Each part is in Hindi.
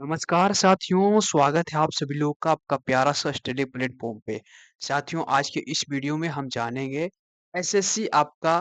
नमस्कार साथियों, स्वागत है आप सभी लोग का आपका प्यारा सा स्टडी प्लेटफॉर्म पे। साथियों, आज के इस वीडियो में हम जानेंगे एसएससी आपका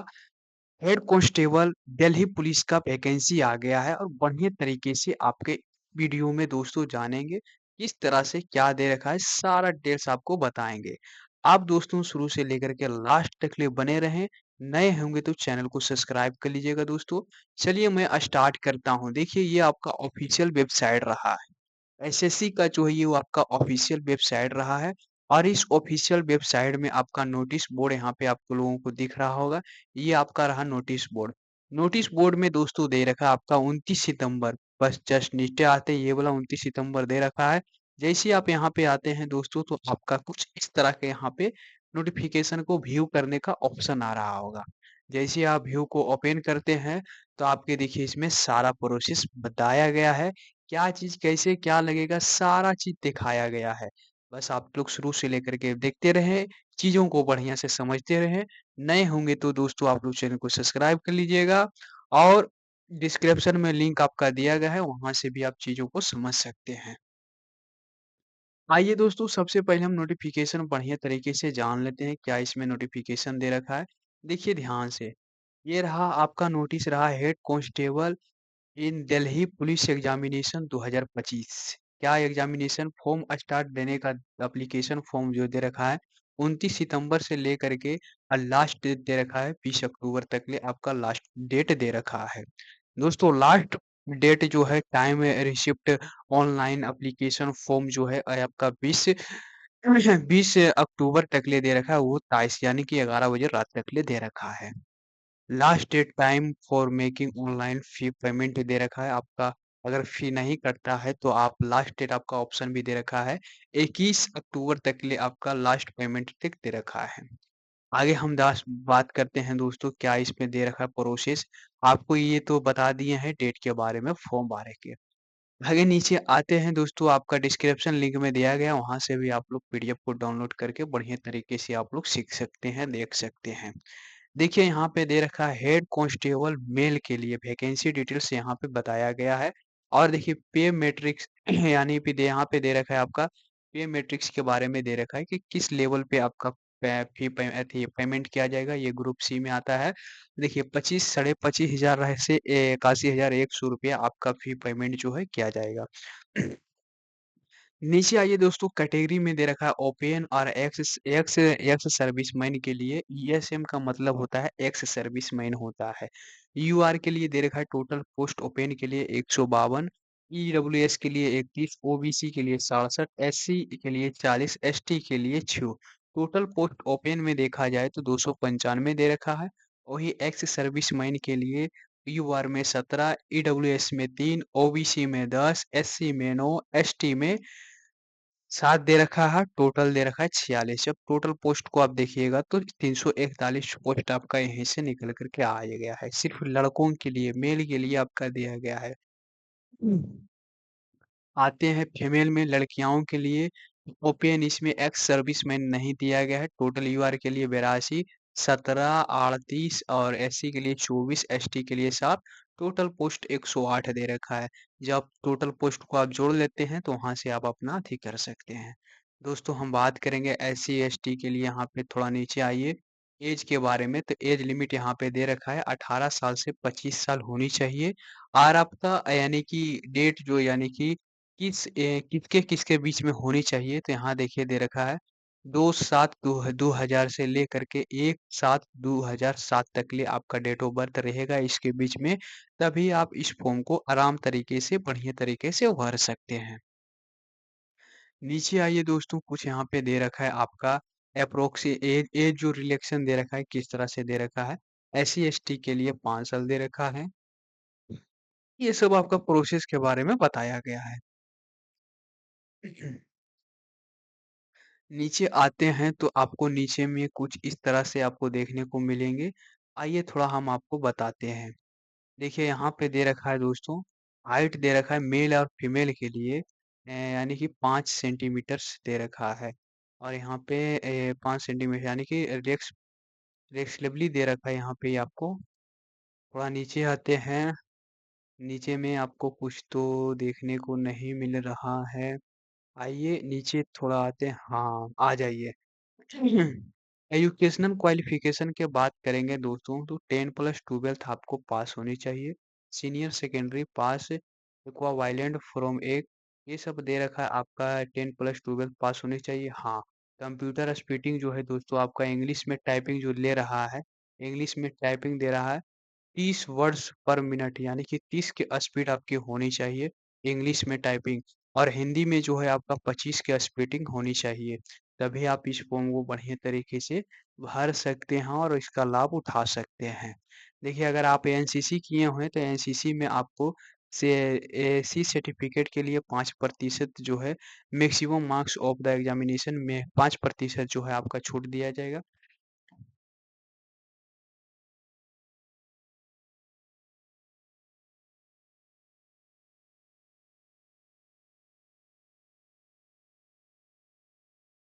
हेड कांस्टेबल दिल्ली पुलिस का वैकेंसी आ गया है और बढ़िया तरीके से आपके वीडियो में दोस्तों जानेंगे किस तरह से क्या दे रखा है, सारा डिटेल्स आपको बताएंगे। आप दोस्तों शुरू से लेकर के लास्ट तक लिए बने रहें। नए होंगे तो चैनल को सब्सक्राइब कर लीजिएगा दोस्तों। चलिए मैं स्टार्ट करता हूँ। देखिए ये आपका ऑफिशियल वेबसाइट रहा है। एसएससी का जो है ये वो आपका ऑफिशियल वेबसाइट रहा है और इस ऑफिशियल वेबसाइट में आपका नोटिस बोर्ड यहाँ पे आपको लोगों को दिख रहा होगा। ये आपका रहा नोटिस बोर्ड। नोटिस बोर्ड में दोस्तों दे रखा है आपका 29 सितंबर। बस जस्ट नीचे आते ही ये वाला 29 सितंबर दे रखा है। जैसे ही आप यहाँ पे आते हैं दोस्तों तो आपका कुछ इस तरह के यहाँ पे नोटिफिकेशन को व्यू करने का ऑप्शन आ रहा होगा। जैसे ही आप व्यू को ओपन करते हैं तो आपके देखिए इसमें सारा प्रोसेस बताया गया है। क्या चीज़ कैसे क्या लगेगा सारा चीज़ दिखाया गया है। बस आप लोग शुरू से लेकर के देखते रहें, चीज़ों को बढ़िया से समझते रहें। नए होंगे तो दोस्तों आप लोग चैनल को सब्सक्राइब कर लीजिएगा और डिस्क्रिप्शन में लिंक आपका दिया गया है, वहाँ से भी आप चीज़ों को समझ सकते हैं। आइए दोस्तों सबसे पहले हम नोटिफ़िकेशन बढ़िया तरीके से जान लेते हैं, क्या इसमें नोटिफ़िकेशन दे रखा है। देखिए ध्यान से, ये रहा आपका नोटिस रहा हेड कांस्टेबल इन दिल्ली पुलिस एग्जामिनेशन 2025। क्या एग्जामिनेशन फॉर्म स्टार्ट देने का एप्लीकेशन फॉर्म जो दे रखा है 29 सितंबर से लेकर के लास्ट डेट दे रखा है 20 अक्टूबर तक ले आपका लास्ट डेट दे रखा है। दोस्तों लास्ट डेट जो है time receipt online application form जो है आपका 20 अक्टूबर तक ले दे रखा है, वो 23 यानी कि 11 बजे रात तक ले दे रखा है। Last date time for making online fee payment दे रखा है आपका। अगर फी नहीं कटता है तो आप लास्ट डेट आपका ऑप्शन भी दे रखा है 21 अक्टूबर तक के लिए आपका लास्ट पेमेंट तक दे रखा है। आगे हम दास बात करते हैं दोस्तों क्या इसमें दे रखा है प्रोसेस। आपको ये तो बता दिए हैं डेट के बारे में फॉर्म बारे के। आगे नीचे आते हैं दोस्तों आपका डिस्क्रिप्शन लिंक में दिया गया, वहां से भी आप लोग पीडीएफ को डाउनलोड करके बढ़िया तरीके से आप लोग सीख सकते हैं, देख सकते हैं। देखिए यहाँ पे दे रखा है हेड कांस्टेबल मेल के लिए वैकेंसी डिटेल्स यहाँ पे बताया गया है। और देखिए पे मैट्रिक्स यानी पे यहाँ पे दे रखा है आपका पे मैट्रिक्स के बारे में दे रखा है कि किस लेवल पे आपका फी पेमेंट किया जाएगा। ये ग्रुप सी में आता है। देखिए 25 साढ़े 25,000 से 81,100 रुपया आपका फी पेमेंट जो है किया जाएगा। नीचे आइए दोस्तों कैटेगरी में दे रखा है ओपन और एक्स एक्स एक्स सर्विसमैन के लिए। ईएसएम का मतलब होता है एक्स सर्विसमैन होता है। यूआर के लिए दे रखा है टोटल पोस्ट ओपन के लिए 152, ईडब्ल्यूएस के लिए 31, ओबीसी के लिए 67, एससी के लिए 40, एसटी के लिए 6। टोटल पोस्ट ओपन में देखा जाए तो 295 दे रखा है। वही एक्स सर्विसमैन के लिए यूआर में 17, ईडब्ल्यूएस में 3, ओबीसी में 10, एससी में 9, एसटी में 7 दे रखा है, टोटल दे रखा है 46। जब टोटल पोस्ट को आप देखिएगा तो 341 पोस्ट आपका यहीं से निकल कर के आ गया है। सिर्फ़ लड़कों के लिए, मेल के लिए आपका दिया गया है। आते हैं फीमेल में लड़कियों के लिए ओपन इसमें एक्स सर्विसमैन नहीं दिया गया है। टोटल यूआर के लिए 82, 17, 38 और एससी के लिए 24, एसटी के लिए 7। टोटल पोस्ट 108 दे रखा है। जब टोटल पोस्ट को आप जोड़ लेते हैं तो वहाँ से आप अपना अथी कर सकते हैं। दोस्तों हम बात करेंगे एससी एसटी के लिए, यहाँ पे थोड़ा नीचे आइए एज के बारे में। तो एज लिमिट यहाँ पे दे रखा है 18 साल से 25 साल होनी चाहिए। और आपका यानी कि डेट जो यानी कि किसके बीच में होनी चाहिए तो यहाँ देखिए दे रखा है 2/7/2000 से लेकर के 1/7/2007 तक लिए आपका डेट ऑफ बर्थ रहेगा इसके बीच में। तभी आप इस फॉर्म को आराम तरीके से बढ़िया तरीके से भर सकते हैं। नीचे आइए दोस्तों कुछ यहाँ पे दे रखा है आपका अप्रोक्स एज एज जो रिलेक्शन दे रखा है किस तरह से दे रखा है। एससी एसटी के लिए 5 साल दे रखा है। ये सब आपका प्रोसेस के बारे में बताया गया है। नीचे आते हैं तो आपको नीचे में कुछ इस तरह से आपको देखने को मिलेंगे। आइए थोड़ा हम आपको बताते हैं। देखिए यहाँ पे दे रखा है दोस्तों, हाइट दे रखा है मेल और फीमेल के लिए यानी कि 5 सेंटीमीटर दे रखा है। और यहाँ पे 5 सेंटीमीटर यानी कि फ्लेक्सिबली दे रखा है यहाँ पे आपको। थोड़ा नीचे आते हैं नीचे में आपको कुछ तो देखने को नहीं मिल रहा है। आइए नीचे थोड़ा आते हैं, हाँ, आ जाइए। एजुकेशनल क्वालिफिकेशन के बात करेंगे दोस्तों तो 10 प्लस 12th आपको पास होनी चाहिए। Senior secondary pass equivalent from एक ये सब दे रखा है आपका 10 प्लस 12th पास होनी चाहिए। हाँ, कंप्यूटर स्पीकिंग जो है दोस्तों आपका इंग्लिश में टाइपिंग जो ले रहा है, इंग्लिश में टाइपिंग दे रहा है 30 वर्ड्स पर मिनट यानी कि 30 की स्पीड आपकी होनी चाहिए इंग्लिश में टाइपिंग और हिंदी में जो है आपका 25 की स्पीडिंग होनी चाहिए। तभी आप इस फॉर्म को बढ़िया तरीके से भर सकते हैं और इसका लाभ उठा सकते हैं। देखिए अगर आप एनसीसी किए हुए हैं तो एनसीसी में आपको से एसी सर्टिफिकेट के लिए 5% जो है maximum marks of the examination में 5% जो है आपका छूट दिया जाएगा।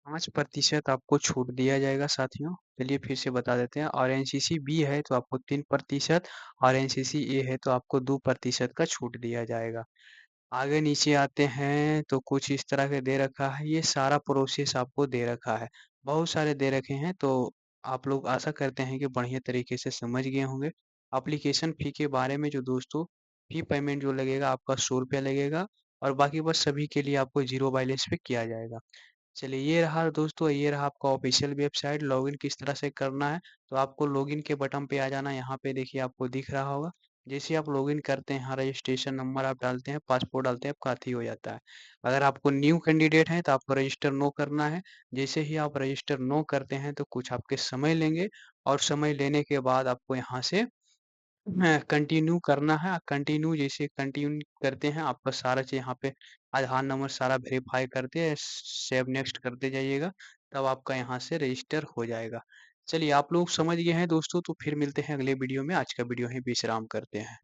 5% आपको छूट दिया जाएगा साथियों। चलिए फिर से बता देते हैं और एनसीसी बी है तो आपको 3% और एनसीसी ए है तो आपको 2% का छूट दिया जाएगा। आगे नीचे आते हैं तो कुछ इस तरह के दे रखा है, ये सारा प्रोसेस आपको दे रखा है। बहुत सारे दे रखे हैं तो आप लोग आशा करते हैं कि बढ़िया तरीके से समझ गए होंगे। एप्लीकेशन फ़ी के बारे में जो दोस्तों फ़ी पेमेंट जो लगेगा आपका ₹100 लगेगा और बाकी बस सभी के लिए आपको ज़ीरो बैलेंस पे किया जाएगा। चलिए ये रहा दोस्तों, ये रहा आपका ऑफिशियल वेबसाइट। लॉगिन किस तरह से करना है, तो आपको लॉगिन के बटन पे आ जाना है। यहाँ पे देखिए आपको दिख रहा होगा। जैसे आप लॉगिन करते हैं, यहाँ रजिस्ट्रेशन नंबर आप डालते हैं, पासपोर्ट डालते हैं, आपका अथी हो जाता है। अगर आपको न्यू कैंडिडेट हैं, तो आपको रजिस्टर नो करना है। जैसे ही आप रजिस्टर नो करते हैं, तो कुछ आपके समय लेंगे और समय लेने के बाद आपको यहाँ से कंटिन्यू करना है। कंटिन्यू जैसे कंटिन्यू करते हैं आपका सारा चीज़ यहाँ पे आधार नंबर सारा वेरीफाई करते सेव नेक्स्ट करते जाइएगा तब आपका यहाँ से रजिस्टर हो जाएगा। चलिए आप लोग समझ गए हैं दोस्तों तो फिर मिलते हैं अगले वीडियो में। आज का वीडियो यहीं विश्राम करते हैं।